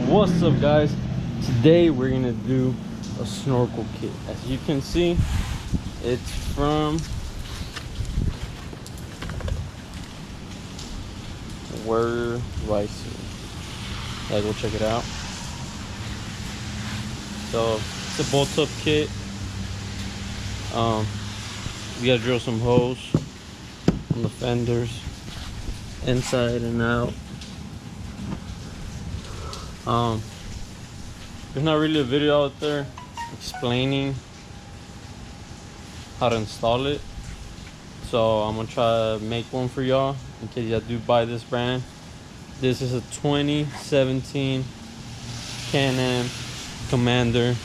What's up, guys? Today we're gonna do a snorkel kit. As you can see, it's from where Rice. Yeah, go check it out. So it's a bolt up kit. We gotta drill some holes on the fenders, inside and out. There's not really a video out there explaining how to install it, so I'm gonna try to make one for y'all in case y'all do buy this brand. This is a 2017 Can-Am Commander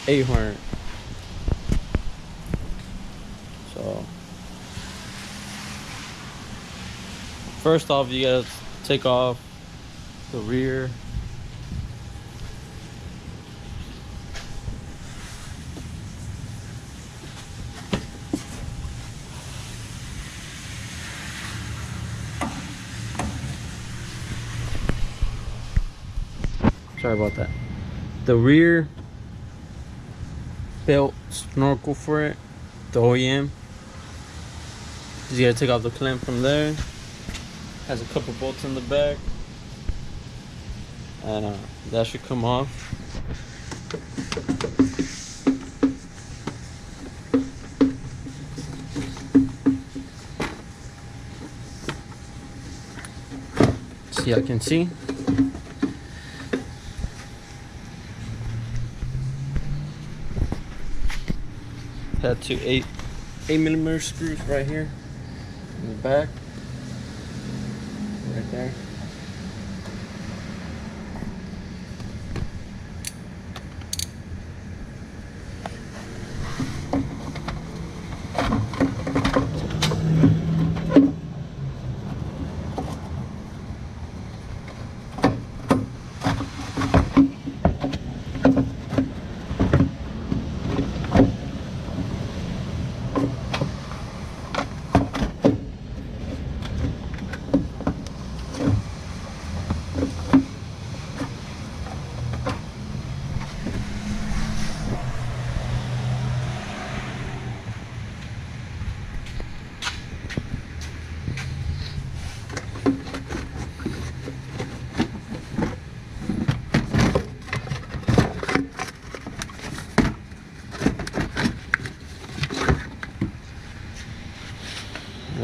800. So first off, you gotta take off the rear sorry about that. The rear belt snorkel for it, the OEM. You gotta take off the clamp from there. Has a couple bolts in the back, and that should come off. See, I can see. Had two 8mm screws right here in the back, right there.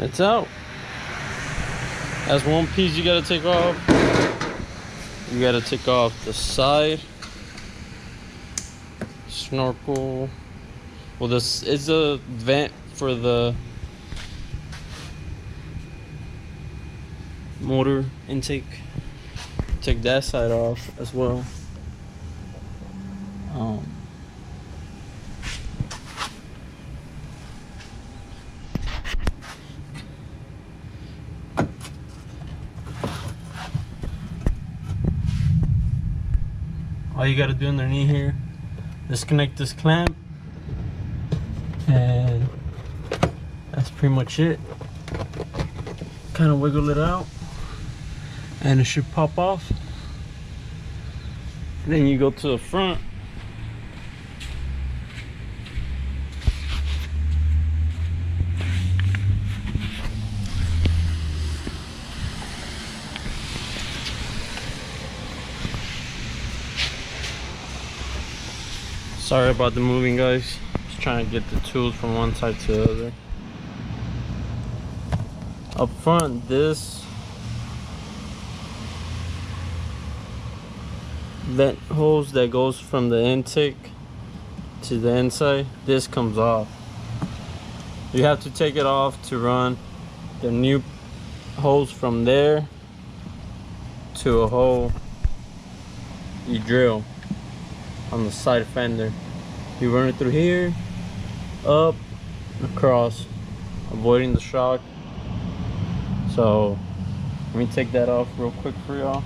It's out. That's one piece you gotta take off. You gotta take off the side snorkel. Well, this is a vent for the motor intake. Take that side off as well. All you gotta do underneath here, disconnect this clamp, and that's pretty much it. Kind of wiggle it out, and it should pop off. Then you go to the front. Sorry about the moving, guys. Just trying to get the tools from one side to the other. Up front, this vent hose that goes from the intake to the inside, this comes off. You have to take it off to run the new hose from there to a hole you drill on the side fender. You run it through here, up, across, avoiding the shock. So let me take that off real quick for y'all.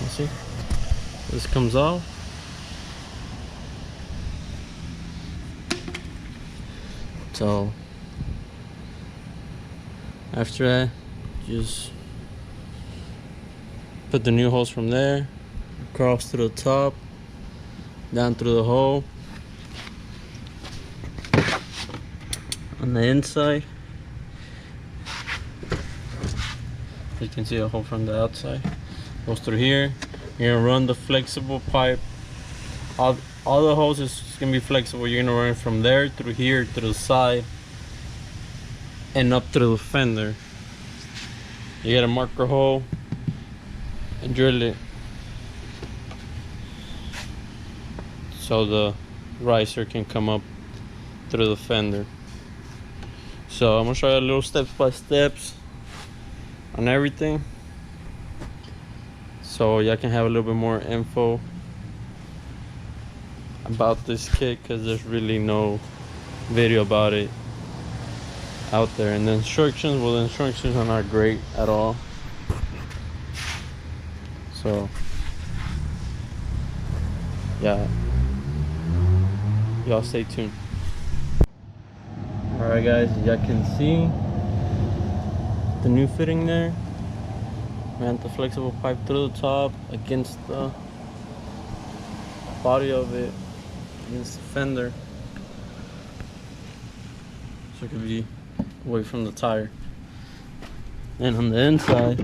see, this comes off. So after that, just put the new hose from there across to the top, down through the hole on the inside. You can see a hole from the outside, goes through here. You're gonna run the flexible pipe. All the hoses is gonna be flexible. You're gonna run it from there through here to the side and up through the fender. You gotta mark a hole and drill it so the riser can come up through the fender. So I'm gonna show you a little steps by steps on everything, so y'all can have a little bit more info about this kit, because there's really no video about it out there. And the instructions, well, the instructions are not great at all, so yeah, y'all stay tuned. All right guys, y'all can see the new fitting there. Ran the flexible pipe through the top against the body of it, against the fender, so it could be away from the tire. And on the inside,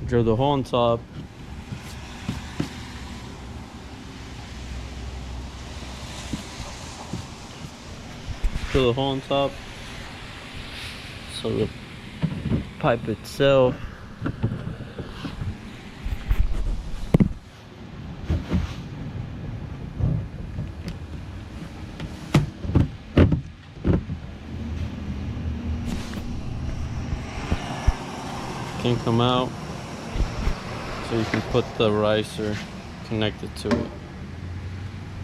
drill the hole on top. Drill the hole on top so the pipe itself can come out, so you can put the riser connected to it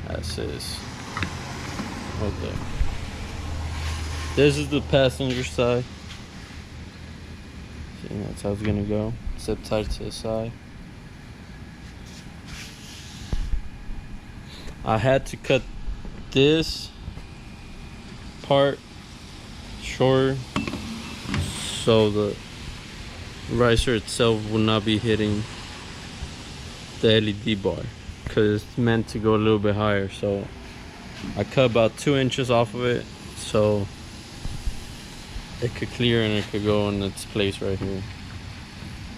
as is right there. This is the passenger side. See, that's how it's gonna go. Zip tight to the side. I had to cut this part short so the riser itself will not be hitting the LED bar, because it's meant to go a little bit higher. So I cut about 2 inches off of it so it could clear and it could go in its place right here.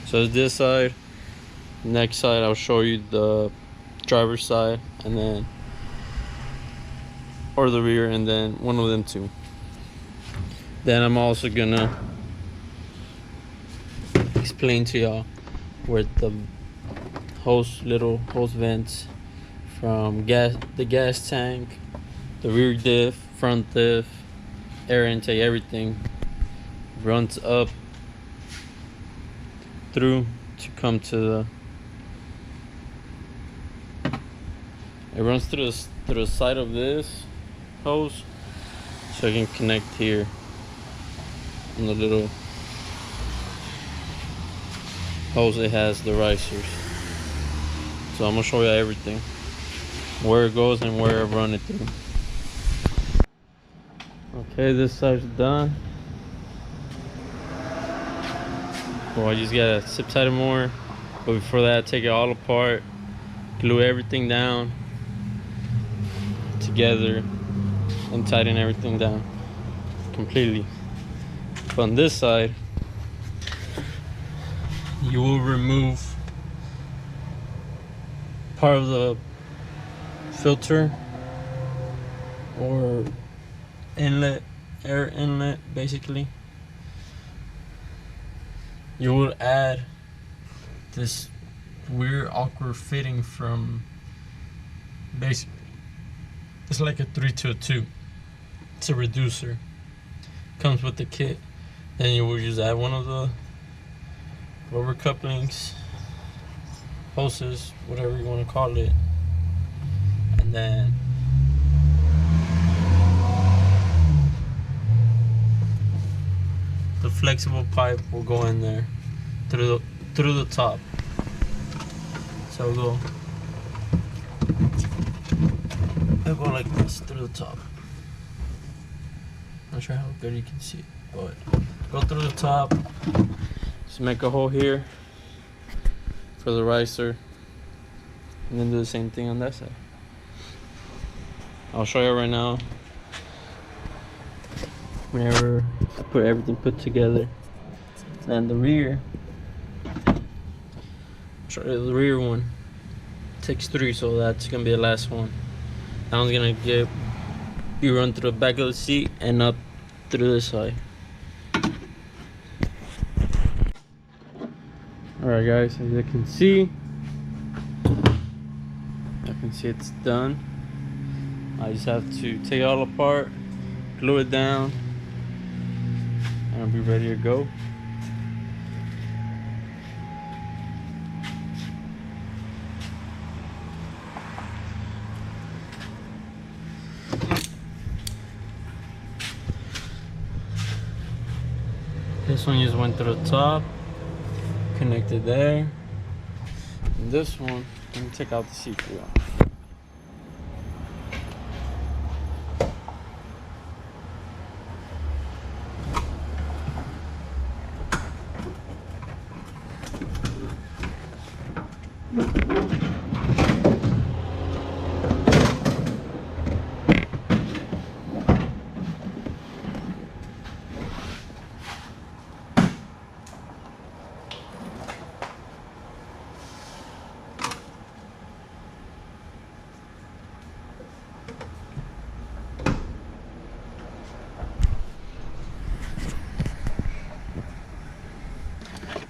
So it's this side. Next side I'll show you the driver's side, and then or the rear, and then one of them too. Then I'm also gonna explain to y'all where the little hose vents from the gas tank, the rear diff, front diff, air intake, everything runs up through to come to the, it runs through the side of this hose, so I can connect here on the little hose. It has the risers, so I'm gonna show you everything, where it goes and where I run it through. Okay, this side's done. Well, I just gotta zip tie it more, but before that, take it all apart, glue everything down together, and tighten everything down completely. But on this side, you will remove part of the filter or inlet, air inlet basically. You will add this weird awkward fitting from basically, it's like a 3 to a 2. It's a reducer, comes with the kit. Then you will just add one of the rubber couplings, hoses, whatever you want to call it, and then the flexible pipe will go in there through through the top. So it'll go like this through the top. Not sure how good you can see it, but go through the top. Just make a hole here for the ricer, and then do the same thing on that side. I'll show you right now. Whenever I put everything put together, and the rear. Show you the rear one. Takes 3, so that's gonna be the last one. That one's gonna be run through the back of the seat and up through this side. Alright guys, as you can see it's done. I just have to take it all apart, glue it down, and I'll be ready to go. This one just went through the top, connected there. And this one, let me take out the seat for you.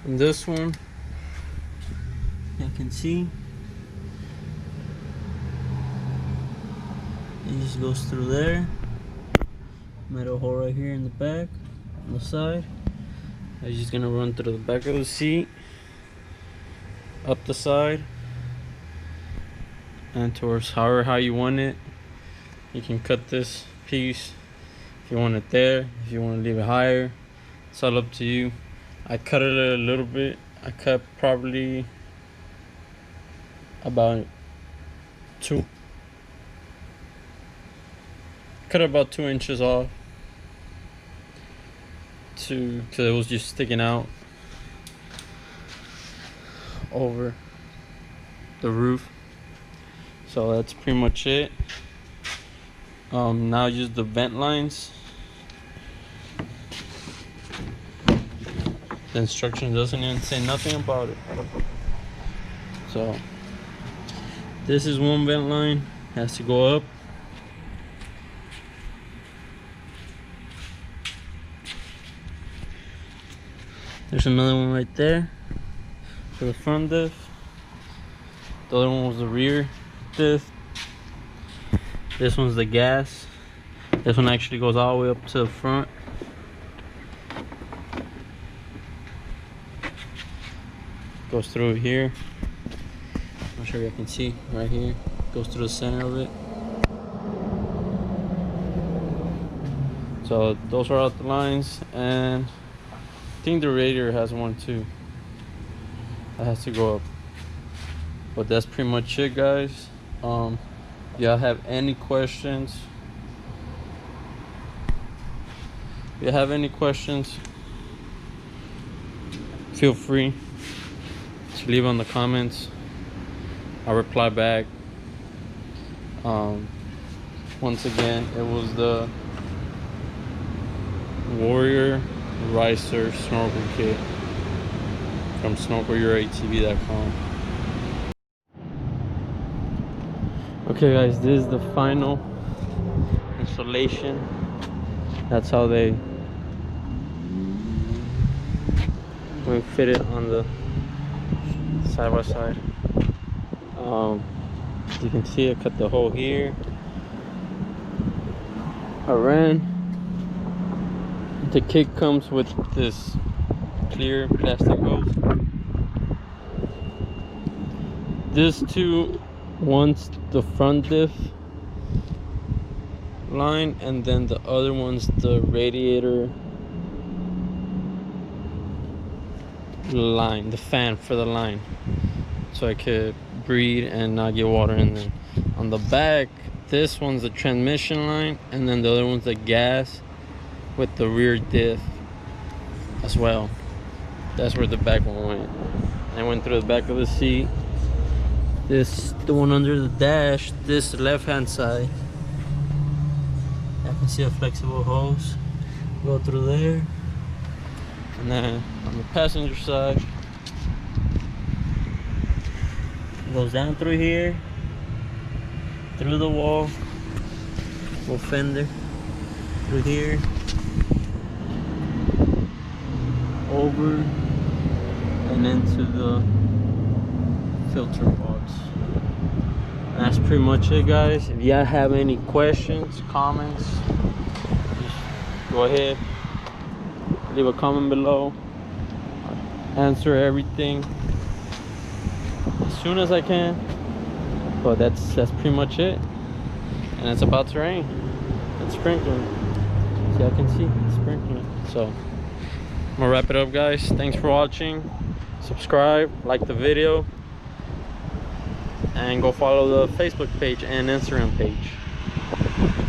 And this one, you can see, it just goes through there. Made a hole right here in the back, on the side. It's just gonna run through the back of the seat, up the side, and towards how you want it. You can cut this piece if you want it there, if you want to leave it higher. It's all up to you. I cut it a little bit. I cut probably about 2 inches off because it was just sticking out over the roof. So that's pretty much it. Now use the vent lines. The instruction doesn't even say nothing about it. So this is one vent line, has to go up. There's another one right there for the front diff. The other one was the rear diff. This one's the gas. This one actually goes all the way up to the front. Goes through here. I'm not sure if you can see right here. Goes through the center of it. So those are out the lines, and I think the radiator has one too. That has to go up. But that's pretty much it, guys. If y'all have any questions, feel free to leave on the comments. I'll reply back. Once again, it was the Warrior Ricer Snorkel Kit from snorkelYourATV.com. Okay guys, this is the final installation. That's how we fit it on the side by side. You can see I cut the hole here. I ran. The kit comes with this clear plastic hose. This too, one's the front diff line, and then the other one's the radiator line, the fan for the line, so I could breathe and not get water in there. On the back, this one's the transmission line, and then the other one's the gas with the rear diff as well. That's where the back one went. I went through the back of the seat. This, the one under the dash, this left hand side. I can see a flexible hose go through there. And then on the passenger side, it goes down through here, through the wall, little fender, through here, over, and into the filter parts. That's pretty much it, guys. If y'all have any questions, comments, just go ahead, leave a comment below. I'll answer everything as soon as I can. But that's pretty much it. And it's about to rain. It's sprinkling. See, I can see it's sprinkling. So I'm gonna wrap it up, guys. Thanks for watching. Subscribe, like the video, and go follow the Facebook page and Instagram page.